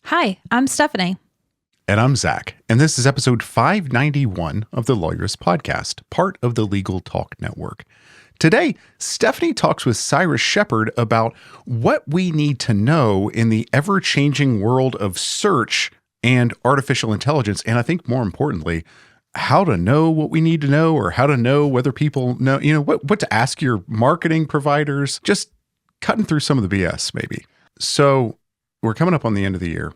Hi, I'm Stephanie. And I'm Zach, and this is episode 591 of the Lawyerist Podcast, part of the Legal Talk Network. Today, Stephanie talks with Cyrus Shepard about what we need to know in the ever-changing world of search and artificial intelligence, and I think more importantly, how to know what we need to know, or how to know whether people know, what to ask your marketing providers, just cutting through some of the BS maybe. So we're coming up on the end of the year,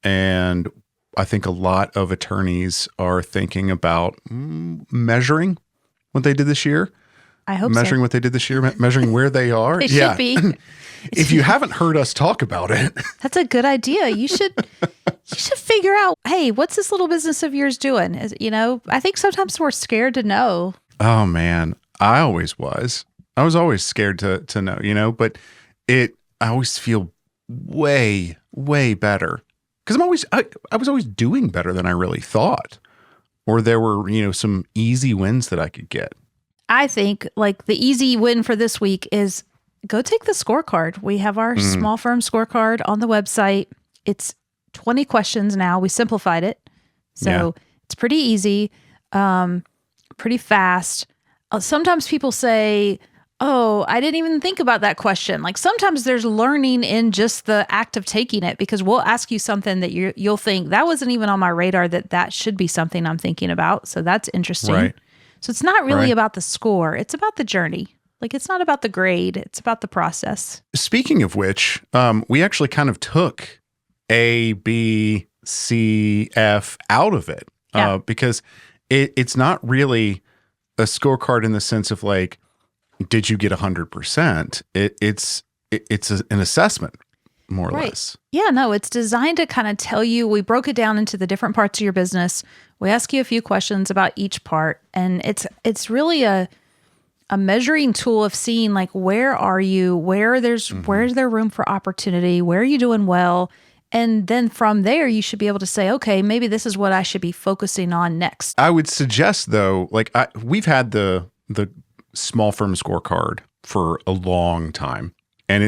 and I think a lot of attorneys are thinking about measuring what they did this year. I hope measuring what they did this year, measuring where they are. They should be. If you haven't heard us talk about it, that's a good idea. You should figure out, hey, what's this little business of yours doing? I think sometimes we're scared to know. Oh man, I always was. I was always scared to know, but I always feel way better because I was always doing better than I really thought, or there were some easy wins that I could get. I think like the easy win for this week is go take the scorecard. We have our small firm scorecard on the website. It's 20 questions now. We simplified it. So It's pretty easy, pretty fast. Sometimes people say, oh, I didn't even think about that question. Like sometimes there's learning in just the act of taking it, because we'll ask you something that you'll think that wasn't even on my radar, that should be something I'm thinking about. So that's interesting. Right. So it's not really about the score. It's about the journey. Like it's not about the grade. It's about the process. Speaking of which, we actually kind of took A, B, C, F out of it because it's not really a scorecard in the sense of like, did you get 100%? It's an assessment, more or less. Yeah, no, it's designed to kind of tell you. We broke it down into the different parts of your business. We ask you a few questions about each part, and it's really a measuring tool of seeing like where are you, where's there room for opportunity, where are you doing well, and then from there you should be able to say, okay, maybe this is what I should be focusing on next. I would suggest though, like we've had the small firm scorecard for a long time, and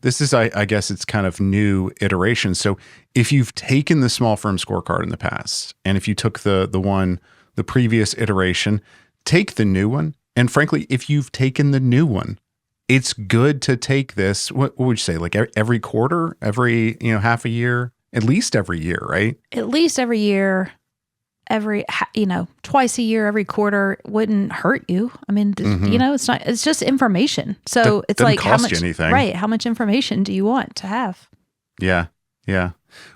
this is I guess it's kind of new iteration. So if you've taken the small firm scorecard in the past, and if you took the previous iteration, take the new one. And frankly, if you've taken the new one, it's good to take this. What would you say? Like every quarter, every half a year, at least every year, right? At least every year. Twice a year, every quarter wouldn't hurt you. I mean, it's just information. So it's like how much, anything. Right. How much information do you want to have? Yeah. Yeah.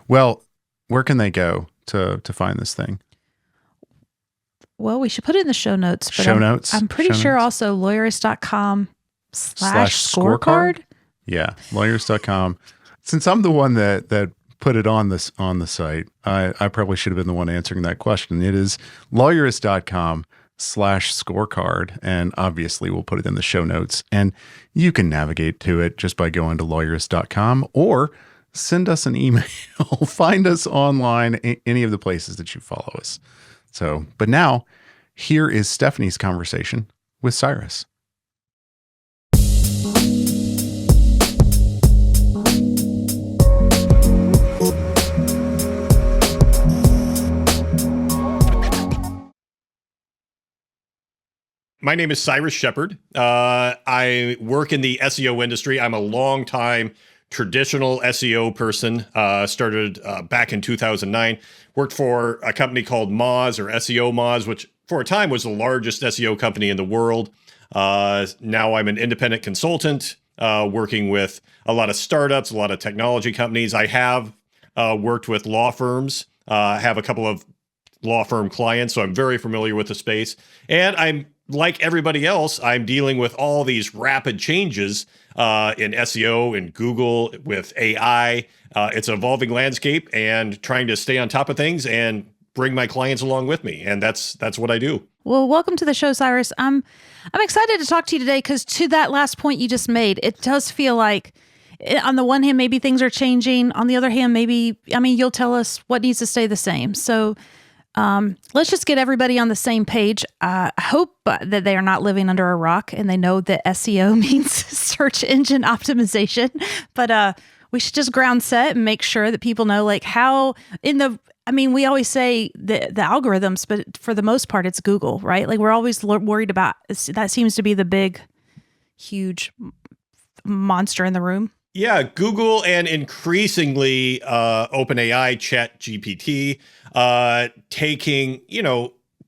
Well, where can they go to find this thing? Well, we should put it in the show notes. But I'm pretty sure also Lawyerist.com /scorecard. Yeah. Lawyerist.com. Since I'm the one that put it on the site, I probably should have been the one answering that question. It is Lawyerist.com /scorecard. And obviously we'll put it in the show notes, and you can navigate to it just by going to Lawyerist.com or send us an email, find us online, any of the places that you follow us. So, but now here is Stephanie's conversation with Cyrus. My name is Cyrus Shepard. I work in the SEO industry. I'm a long-time traditional SEO person. Started back in 2009. Worked for a company called Moz, or SEO Moz, which for a time was the largest SEO company in the world. Now I'm an independent consultant, working with a lot of startups, a lot of technology companies. I have worked with law firms, have a couple of law firm clients, so I'm very familiar with the space. And I'm like everybody else, I'm dealing with all these rapid changes in SEO and Google with AI. It's an evolving landscape, and trying to stay on top of things and bring my clients along with me. And that's what I do. Well, welcome to the show, Cyrus. I'm excited to talk to you today because to that last point you just made, it does feel like on the one hand, maybe things are changing. On the other hand, you'll tell us what needs to stay the same. So let's just get everybody on the same page. I hope that they are not living under a rock and they know that SEO means search engine optimization. But we should just ground set and make sure that people know like how we always say the algorithms, but for the most part, it's Google, right? Like we're always worried about, that seems to be the big, huge monster in the room. Yeah, Google and increasingly OpenAI, ChatGPT, taking,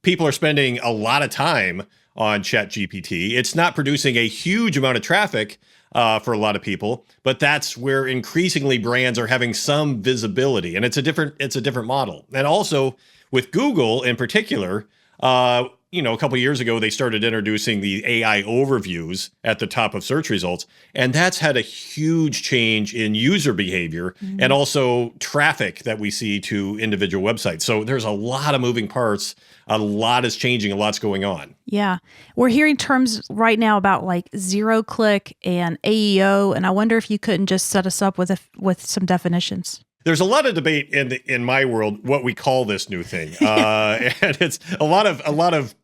people are spending a lot of time on ChatGPT. It's not producing a huge amount of traffic for a lot of people, but that's where increasingly brands are having some visibility, and it's a different model. And also with Google in particular, a couple of years ago, they started introducing the AI overviews at the top of search results, and that's had a huge change in user behavior and also traffic that we see to individual websites. So there's a lot of moving parts. A lot is changing. A lot's going on. Yeah. We're hearing terms right now about like zero click and AEO, and I wonder if you couldn't just set us up with some definitions. There's a lot of debate in my world what we call this new thing, and it's a lot of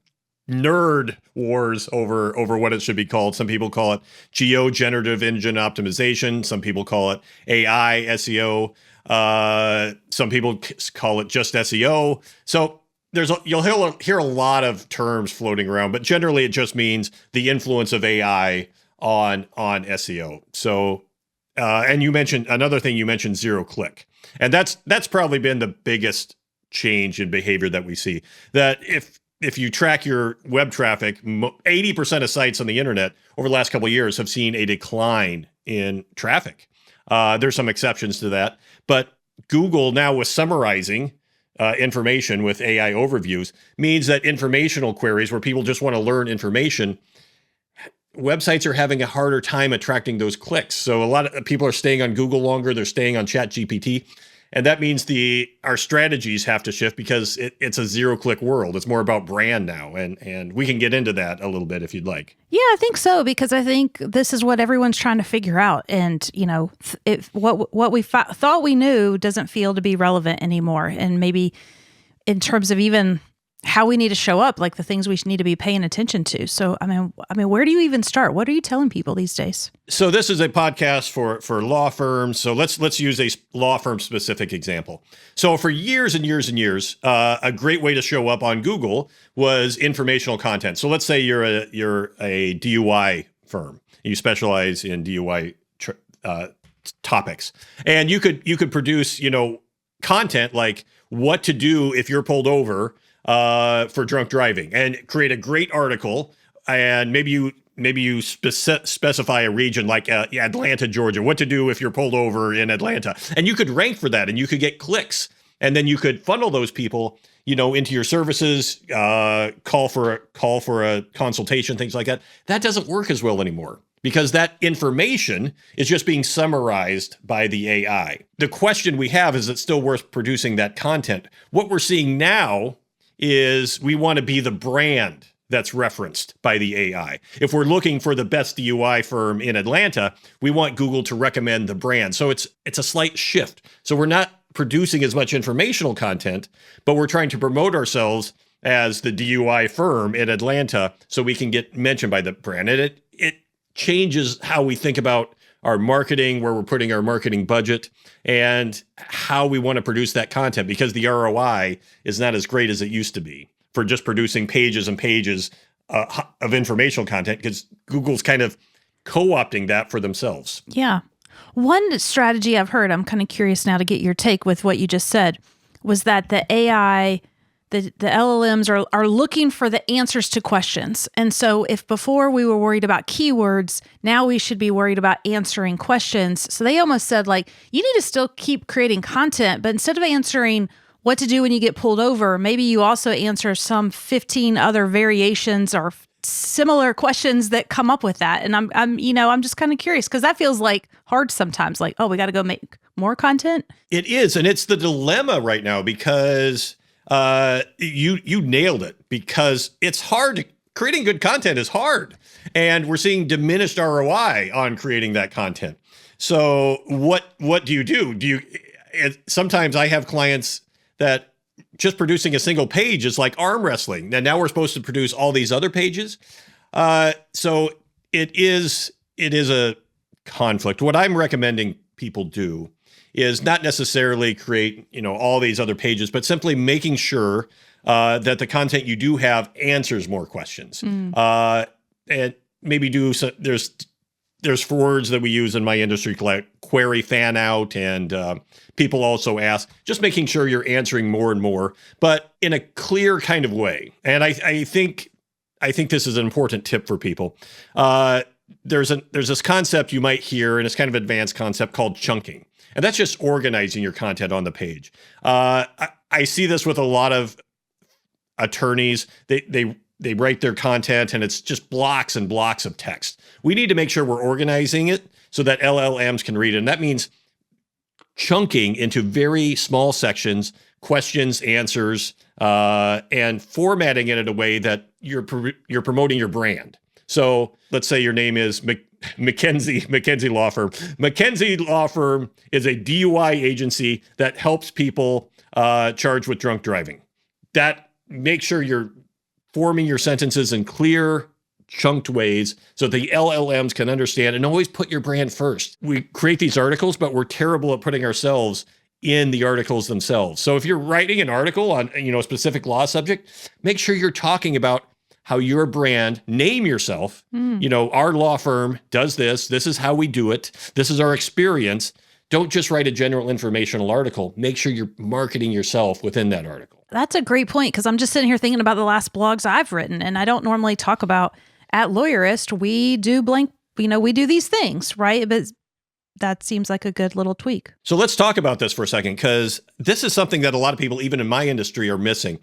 nerd wars over what it should be called. Some people call it generative engine optimization. Some people call it AI SEO. Some people call it just SEO. So you'll hear a lot of terms floating around, but generally it just means the influence of AI on SEO. So. And you mentioned another thing. You mentioned zero click, and that's probably been the biggest change in behavior that we see. That if you track your web traffic, 80% of sites on the internet over the last couple of years have seen a decline in traffic. There's some exceptions to that, but Google now with summarizing information with AI overviews means that informational queries where people just want to learn information, websites are having a harder time attracting those clicks. So a lot of people are staying on Google longer. They're staying on ChatGPT. And that means our strategies have to shift because it's a zero-click world. It's more about brand now. And we can get into that a little bit if you'd like. Yeah, I think so, because I think this is what everyone's trying to figure out. And, what we thought we knew doesn't feel to be relevant anymore. And maybe in terms of even how we need to show up, like the things we need to be paying attention to. So, I mean, where do you even start? What are you telling people these days? So this is a podcast for law firms. So let's use a law firm specific example. So for years and years and years, a great way to show up on Google was informational content. So let's say you're a DUI firm. You specialize in DUI topics, and you could produce content like what to do if you're pulled over for drunk driving, and create a great article. And maybe you specify a region like Atlanta, Georgia, what to do if you're pulled over in Atlanta, and you could rank for that, and you could get clicks, and then you could funnel those people, into your services, call for a consultation, things like that. That doesn't work as well anymore, because that information is just being summarized by the AI. The question we have is it still worth producing that content? What we're seeing now is we want to be the brand that's referenced by the AI. If we're looking for the best DUI firm in Atlanta, we want Google to recommend the brand. So it's a slight shift. So we're not producing as much informational content, but we're trying to promote ourselves as the DUI firm in Atlanta so we can get mentioned by the brand. And it changes how we think about our marketing, where we're putting our marketing budget, and how we want to produce that content, because the ROI is not as great as it used to be for just producing pages and pages of informational content, because Google's kind of co-opting that for themselves. Yeah. One strategy I've heard, I'm kind of curious now to get your take with what you just said, was that the AI, the LLMs are looking for the answers to questions. And so if before we were worried about keywords, now we should be worried about answering questions. So they almost said, like, you need to still keep creating content, but instead of answering what to do when you get pulled over, maybe you also answer some 15 other variations or similar questions that come up with that. And I'm just kind of curious, because that feels like hard sometimes, like, oh, we got to go make more content. It is. And it's the dilemma right now, because you nailed it, because it's hard. Creating good content is hard, and we're seeing diminished ROI on creating that content. So what do you do? Sometimes I have clients that just producing a single page is like arm wrestling. And now we're supposed to produce all these other pages. So it is a conflict. What I'm recommending people do is not necessarily create, all these other pages, but simply making sure that the content you do have answers more questions. And maybe there's words that we use in my industry like query fan out, and people also ask, just making sure you're answering more and more, but in a clear kind of way. And I think this is an important tip for people. There's this concept you might hear, and it's kind of an advanced concept called chunking. And that's just organizing your content on the page. I see this with a lot of attorneys. They write their content and it's just blocks and blocks of text. We need to make sure we're organizing it so that LLMs can read it. And that means chunking into very small sections, questions, answers, and formatting it in a way that you're promoting your brand. So let's say your name is McKenzie Law Firm. McKenzie Law Firm is a DUI agency that helps people charged with drunk driving. That make sure you're forming your sentences in clear, chunked ways so the LLMs can understand, and always put your brand first. We create these articles, but we're terrible at putting ourselves in the articles themselves. So if you're writing an article on, a specific law subject, make sure you're talking about how your brand, name yourself, our law firm does this. This is how we do it. This is our experience. Don't just write a general informational article. Make sure you're marketing yourself within that article. That's a great point, because I'm just sitting here thinking about the last blogs I've written, and I don't normally talk about at Lawyerist, we do we do these things, right? But that seems like a good little tweak. So let's talk about this for a second, because this is something that a lot of people, even in my industry, are missing.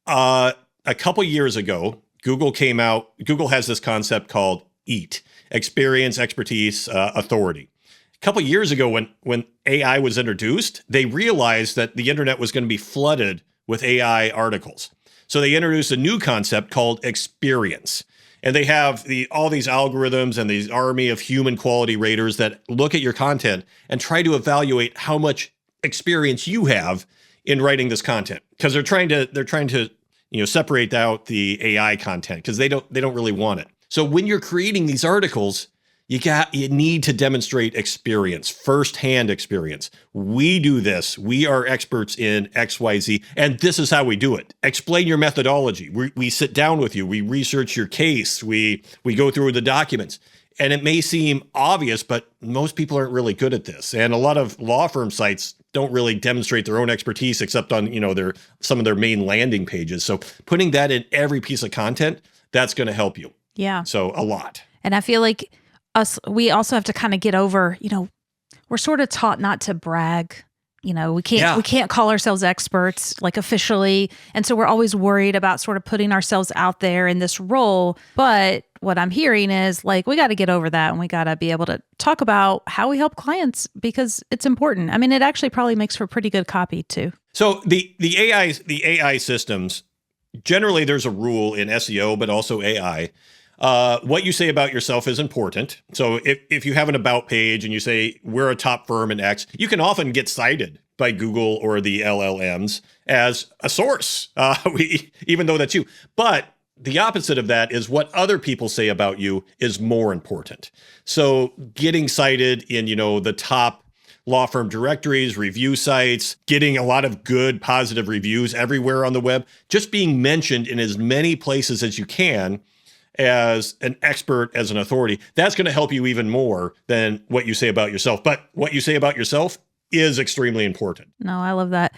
A couple years ago, Google has this concept called EAT, experience, expertise, authority. A couple years ago, when AI was introduced, they realized that the internet was going to be flooded with AI articles. So they introduced a new concept called experience. And they have all these algorithms and these army of human quality raters that look at your content and try to evaluate how much experience you have in writing this content. Because they're trying to separate out the AI content, because they don't really want it. So when you're creating these articles, you need to demonstrate experience, firsthand experience. We do this. We are experts in XYZ, and this is how we do it. Explain your methodology. We sit down with you. We research your case. We go through the documents. And it may seem obvious, but most people aren't really good at this. And a lot of law firm sites don't really demonstrate their own expertise except on, some of their main landing pages. So putting that in every piece of content, that's going to help you. Yeah. So a lot. And I feel like we also have to kind of get over, we're sort of taught not to brag. We can't call ourselves experts, like, officially. And so we're always worried about sort of putting ourselves out there in this role. But what I'm hearing is, like, we got to get over that, and we got to be able to talk about how we help clients, because it's important. I mean, it actually probably makes for pretty good copy too. So the AI systems, generally there's a rule in SEO, but also AI. What you say about yourself is important. So if you have an about page and you say, we're a top firm in X, you can often get cited by Google or the LLMs as a source, even though that's you. But the opposite of that is what other people say about you is more important. So getting cited in, the top law firm directories, review sites, getting a lot of good, positive reviews everywhere on the web, just being mentioned in as many places as you can as an expert, as an authority, that's going to help you even more than what you say about yourself. But what you say about yourself is extremely important. No, I love that.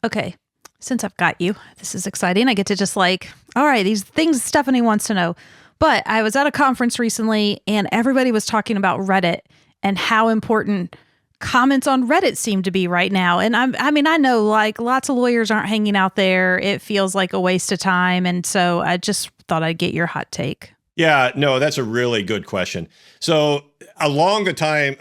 Okay, since I've got you, this is exciting. I get to just all right, these things Stephanie wants to know. But I was at a conference recently, and everybody was talking about Reddit and how important comments on Reddit seem to be right now. And I know, lots of lawyers aren't hanging out there. It feels like a waste of time. And so I just thought I'd get your hot take. Yeah, no, that's a really good question. So around the time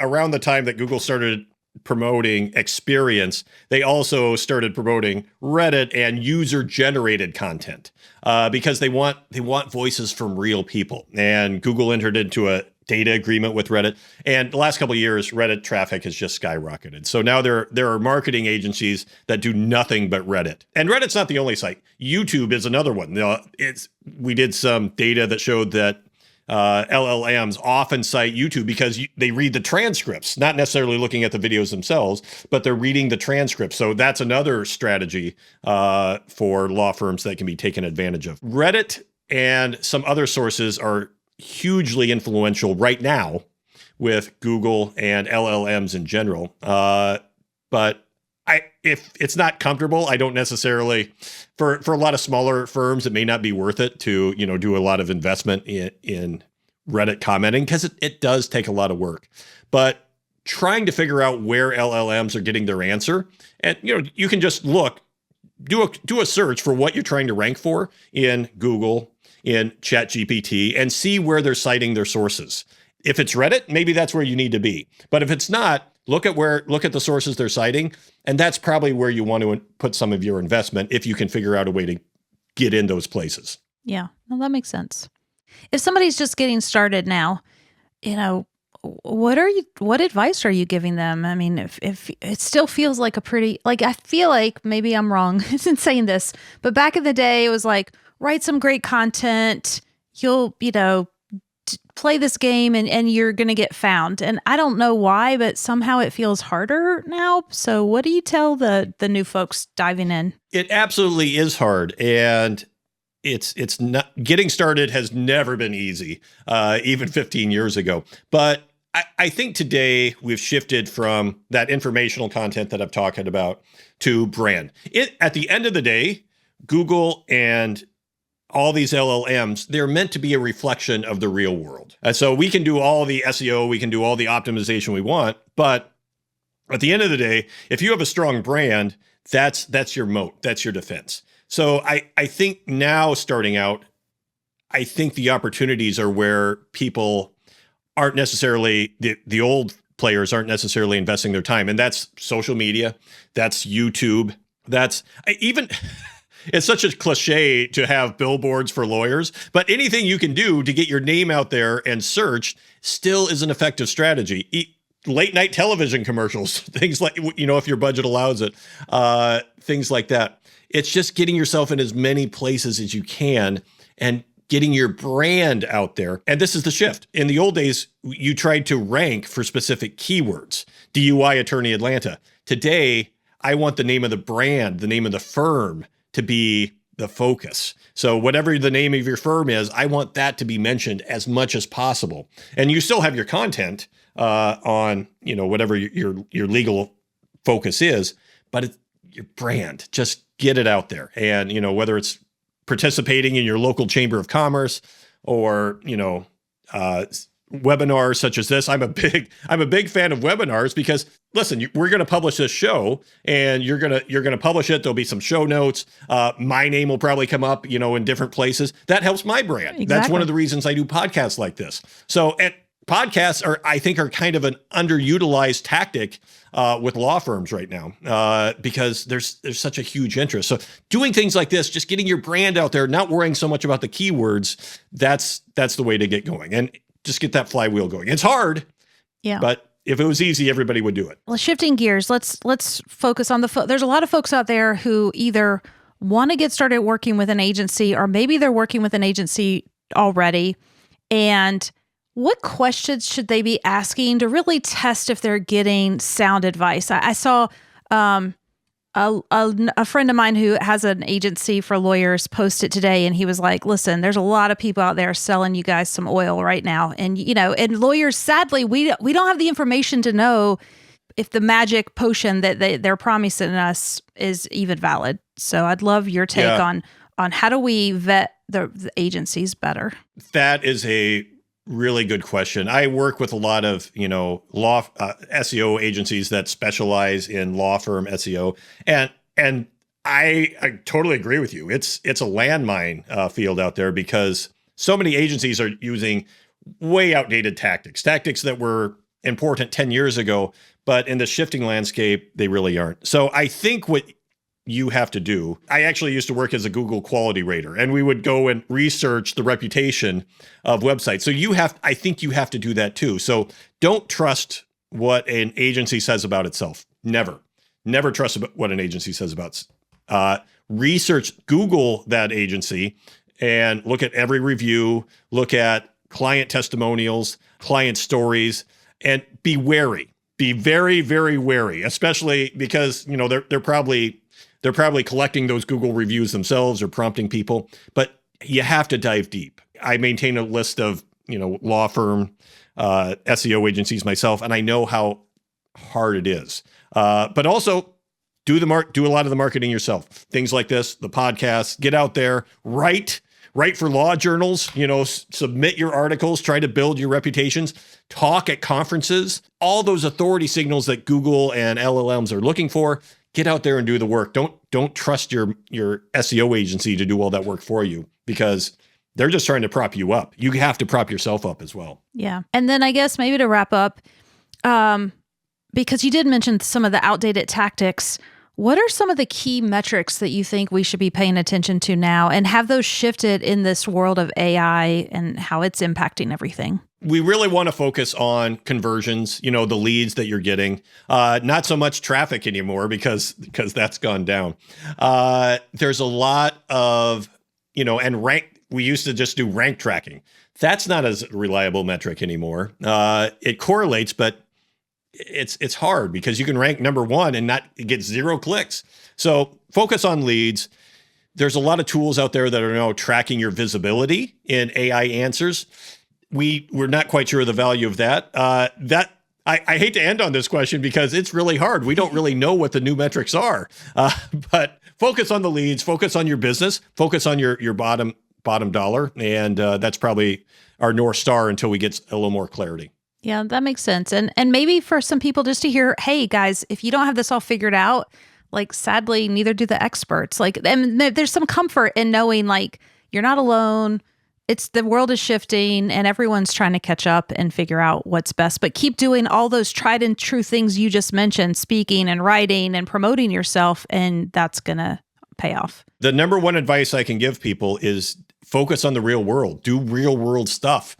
that Google started promoting experience, they also started promoting Reddit and user-generated content because they want voices from real people. And Google entered into a data agreement with Reddit. And the last couple of years, Reddit traffic has just skyrocketed. So now there are marketing agencies that do nothing but Reddit. And Reddit's not the only site. YouTube is another one. We did some data that showed that LLMs often cite YouTube because they read the transcripts, not necessarily looking at the videos themselves, but they're reading the transcripts. So that's another strategy for law firms that can be taken advantage of. Reddit and some other sources are hugely influential right now with Google and LLMs in general. But if it's not comfortable, I don't necessarily, for a lot of smaller firms, it may not be worth it to, do a lot of investment in Reddit commenting, because it does take a lot of work. But trying to figure out where LLMs are getting their answer, and you can just do a search for what you're trying to rank for in Google, in ChatGPT, and see where they're citing their sources. If it's Reddit, maybe that's where you need to be. But if it's not, look at the sources they're citing, and that's probably where you want to put some of your investment if you can figure out a way to get in those places. Yeah, well, that makes sense. If somebody's just getting started now, what advice are you giving them? I mean, if it still feels like I feel like maybe I'm wrong in saying this, but back in the day, it was like, write some great content, you'll, play this game and you're going to get found. And I don't know why, but somehow it feels harder now. So what do you tell the new folks diving in? It absolutely is hard. And it's not, getting started has never been easy, even 15 years ago. But I think today we've shifted from that informational content that I'm talking about to brand. At the end of the day, Google and all these LLMs, they're meant to be a reflection of the real world. And so we can do all the SEO, we can do all the optimization we want, but at the end of the day, if you have a strong brand, that's your moat, that's your defense. So I think now starting out, I think the opportunities are where people aren't necessarily, the old players aren't necessarily investing their time. And that's social media, that's YouTube, that's even... It's such a cliche to have billboards for lawyers, but anything you can do to get your name out there and searched still is an effective strategy. Late night television commercials, things like, if your budget allows it, things like that. It's just getting yourself in as many places as you can and getting your brand out there. And this is the shift. In the old days, you tried to rank for specific keywords, DUI attorney Atlanta. Today, I want the name of the brand, the name of the firm, to be the focus. So whatever the name of your firm is, I want that to be mentioned as much as possible. And you still have your content on, whatever your legal focus is, but it's your brand. Just get it out there. And, whether it's participating in your local chamber of commerce or, webinars such as this. I'm a big fan of webinars because listen, we're going to publish this show and you're going to publish it. There'll be some show notes. My name will probably come up, in different places. That helps my brand. Exactly. That's one of the reasons I do podcasts like this. So podcasts I think are kind of an underutilized tactic with law firms right now because there's such a huge interest. So doing things like this, just getting your brand out there, not worrying so much about the keywords, that's the way to get going. And just get that flywheel going. It's hard, but if it was easy, everybody would do it. Well, shifting gears, let's focus on there's a lot of folks out there who either want to get started working with an agency or maybe they're working with an agency already. And what questions should they be asking to really test if they're getting sound advice? I saw a friend of mine who has an agency for lawyers post it today, and he was like, listen, there's a lot of people out there selling you guys some oil right now. And, and lawyers, sadly, we don't have the information to know if the magic potion that they're promising us is even valid. So I'd love your take on how do we vet the agencies better? That is a really good question. I work with a lot of, law SEO agencies that specialize in law firm SEO. And I totally agree with you. It's a landmine field out there because so many agencies are using way outdated tactics that were important 10 years ago, but in the shifting landscape, they really aren't. So I think what you have to do, I actually used to work as a Google quality rater, and we would go and research the reputation of websites. So I think you have to do that too. So don't trust what an agency says about itself. Never trust what an agency says about research, Google that agency and look at every review, look at client testimonials, client stories, and be wary. Be very, very wary, especially because, they're probably collecting those Google reviews themselves or prompting people, but you have to dive deep. I maintain a list of, law firm, SEO agencies myself, and I know how hard it is. But also do a lot of the marketing yourself. Things like this, the podcast, get out there, write for law journals, submit your articles, try to build your reputations, talk at conferences, all those authority signals that Google and LLMs are looking for. Get out there and do the work. Don't trust your SEO agency to do all that work for you, because they're just trying to prop you up. You have to prop yourself up as well. Yeah. And then I guess maybe to wrap up, because you did mention some of the outdated tactics, what are some of the key metrics that you think we should be paying attention to now, and have those shifted in this world of AI and how it's impacting everything? We really want to focus on conversions, the leads that you're getting, not so much traffic anymore because that's gone down. There's a lot of, and rank. We used to just do rank tracking. That's not as reliable metric anymore. It correlates, but it's hard because you can rank number one and not get 0 clicks. So focus on leads. There's a lot of tools out there that are now tracking your visibility in AI answers. We're not quite sure of the value of that. I hate to end on this question because it's really hard. We don't really know what the new metrics are. But focus on the leads, focus on your business, focus on your bottom dollar. And that's probably our North Star until we get a little more clarity. Yeah, that makes sense. And maybe for some people just to hear, hey guys, if you don't have this all figured out, like sadly, neither do the experts. And there's some comfort in knowing you're not alone. The world is shifting and everyone's trying to catch up and figure out what's best, but keep doing all those tried and true things you just mentioned, speaking and writing and promoting yourself. And that's going to pay off. The number one advice I can give people is focus on the real world, do real world stuff,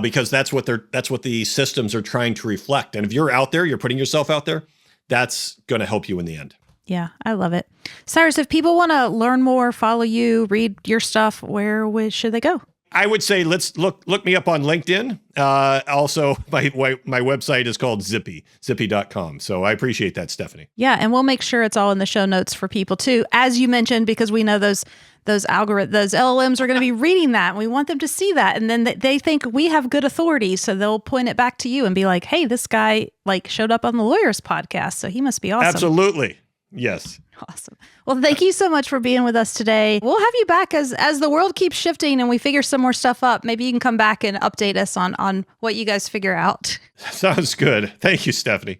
because that's what the systems are trying to reflect. And if you're out there, you're putting yourself out there, that's going to help you in the end. Yeah, I love it. Cyrus, if people want to learn more, follow you, read your stuff, where should they go? I would say let's look me up on LinkedIn. Also, my website is called zippy.com. So I appreciate that, Stephanie. Yeah, and we'll make sure it's all in the show notes for people too, as you mentioned, because we know those LLMs are going to be reading that. And we want them to see that, and then they think we have good authority, so they'll point it back to you and be like, "Hey, this guy showed up on the Lawyerist Podcast, so he must be awesome." Absolutely, yes. Awesome. Well, thank you so much for being with us today. We'll have you back as the world keeps shifting and we figure some more stuff up. Maybe you can come back and update us on what you guys figure out. Sounds good. Thank you, Stephanie.